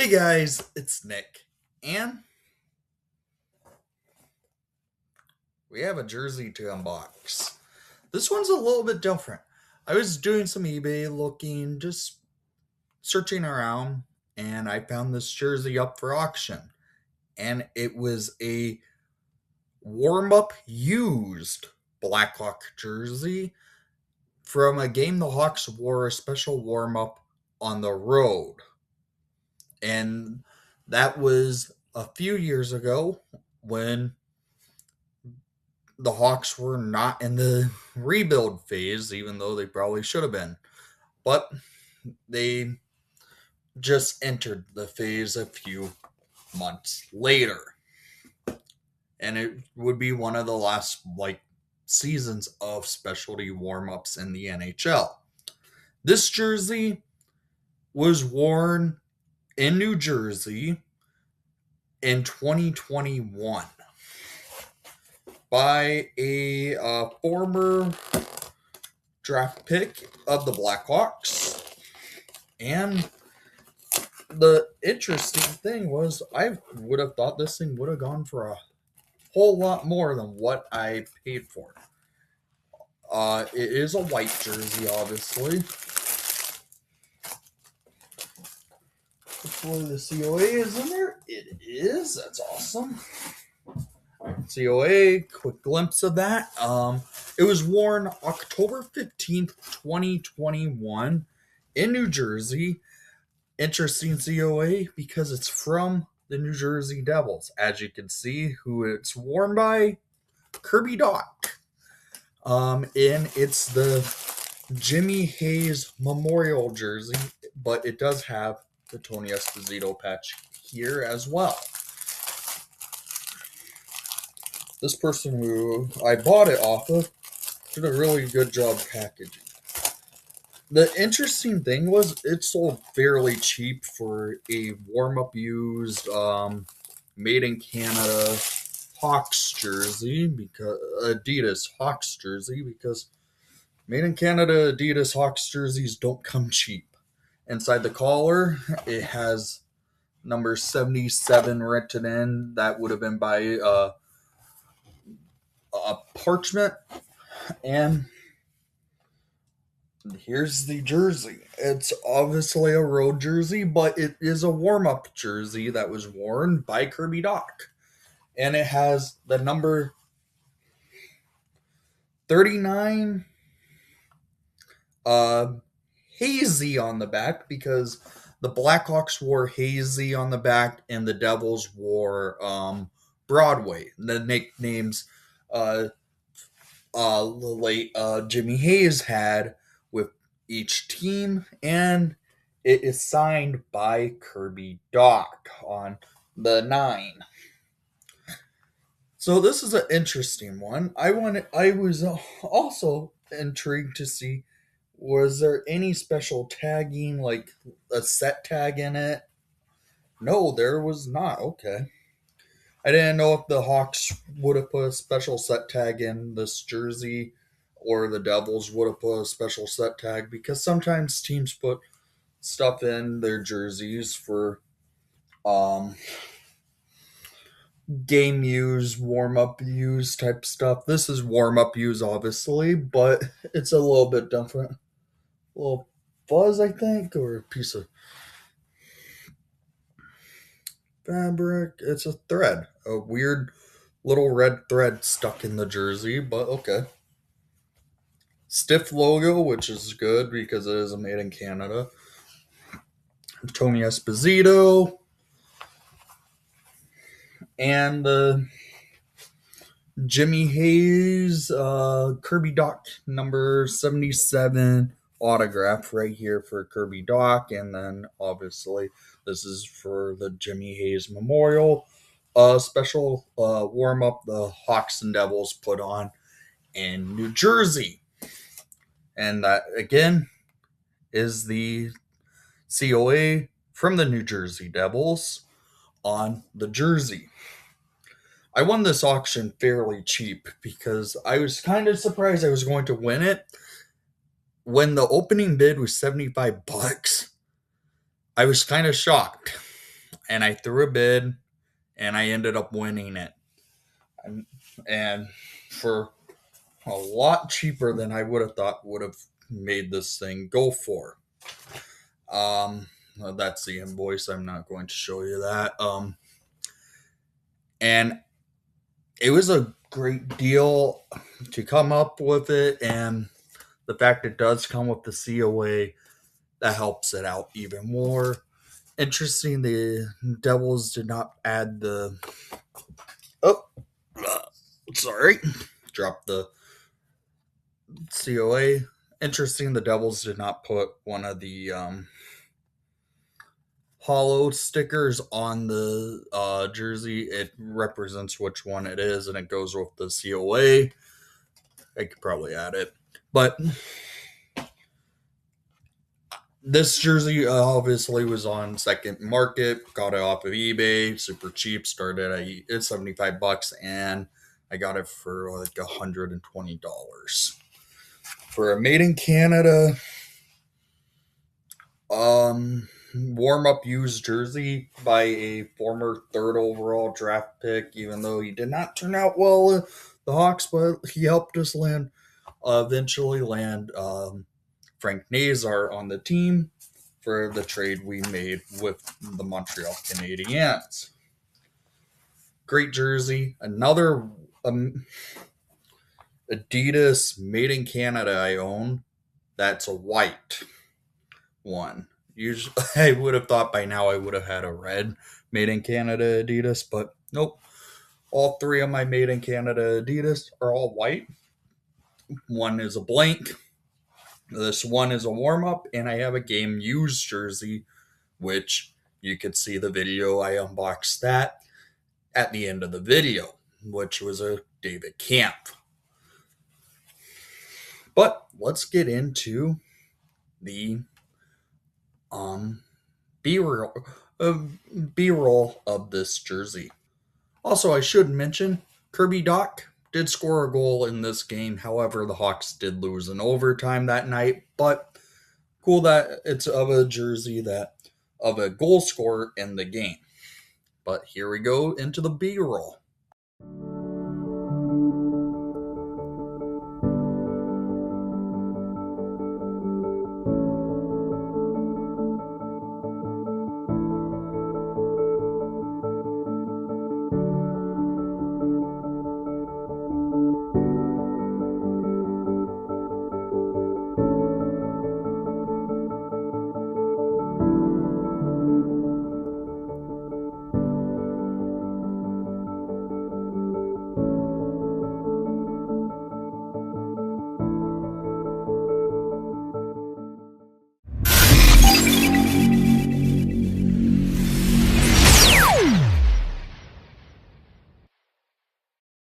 Hey guys, it's Nick, and we have a jersey to unbox. This one's a little bit different. I was doing some eBay looking, just searching around, and I found this jersey up for auction. And it was a warm up used Blackhawk jersey from a game the Hawks wore a special warm up on the road. And that was a few years ago when the Hawks were not in the rebuild phase, even though they probably should have been. But they just entered the phase a few months later. And it would be one of the last seasons of specialty warm-ups in the NHL. This jersey was worn in New Jersey in 2021 by a former draft pick of the Blackhawks. And the interesting thing was, I would have thought this thing would have gone for a whole lot more than what I paid for it. It is a white jersey, obviously. Hopefully the COA is in there. It is. That's awesome. COA, quick glimpse of that. It was worn October 15th, 2021 in New Jersey. Interesting COA because it's from the New Jersey Devils. As you can see, who it's worn by, Kirby Dach. And it's the Jimmy Hayes Memorial jersey, but it does have the Tony Esposito patch here as well. This person who I bought it off of did a really good job packaging. The interesting thing was it sold fairly cheap for a warm-up used made in Canada Hawks jersey, because Adidas Hawks jersey, because made in Canada Adidas Hawks jerseys don't come cheap. Inside the collar, it has number 77 written in. That would have been by a parchment. And here's the jersey. It's obviously a road jersey, but it is a warm-up jersey that was worn by Kirby Dach. And it has the number 39 HAYESY on the back, because the Blackhawks wore HAYESY on the back and the Devils wore BROADWAY. The nicknames the late Jimmy Hayes had with each team, and it is signed by Kirby Dach on the 9. So this is an interesting one. I was also intrigued to see, was there any special tagging, like a set tag in it? No, there was not. Okay. I didn't know if the Hawks would have put a special set tag in this jersey, or the Devils would have put a special set tag, because sometimes teams put stuff in their jerseys for game use, warm up use type stuff. This is warm up use, obviously, but it's a little bit different. A little fuzz, I think, or a piece of fabric. It's a thread, a weird little red thread stuck in the jersey, but okay. Stiff logo, which is good because it is made in Canada. Tony Esposito. And the Jimmy Hayes, Kirby Dach number 77 autograph right here for Kirby Dach. And then obviously this is for the Jimmy Hayes Memorial special warm-up the Hawks and Devils put on in New Jersey. And that, again, is the COA from the New Jersey Devils on the jersey. I won this auction fairly cheap because I was kind of surprised I was going to win it. When the opening bid was $75, I was kind of shocked. and I threw a bid, and I ended up winning it. And for a lot cheaper than I would have thought would have made this thing go for. Well, that's the invoice. I'm not going to show you that. And it was a great deal to come up with it, and the fact it does come with the COA, that helps it out even more. Interesting, the Devils did not add the. Oh, sorry, dropped the COA. Interesting, the Devils did not put one of the hollow stickers on the jersey. It represents which one it is, and it goes with the COA. I could probably add it, but this jersey obviously was on second market. Got it off of eBay, super cheap. Started at $75, and I got it for like $120 for a made in Canada warm up used jersey by a former third overall draft pick. Even though he did not turn out well, the Hawks, but he helped us eventually land Frank Nazar on the team for the trade we made with the Montreal Canadiens. Great jersey. Another Adidas made in Canada I own. That's a white one. Usually, I would have thought by now I would have had a red made in Canada Adidas, but nope. All three of my made in Canada Adidas are all white. One is a blank. This one is a warm up, and I have a game used jersey, which you could see the video. I unboxed that at the end of the video, which was a David Camp. But let's get into the B-roll of this jersey. Also, I should mention Kirby Dach did score a goal in this game. However, the Hawks did lose in overtime that night. But cool that it's of a jersey that of a goal scorer in the game. But here we go into the B-roll.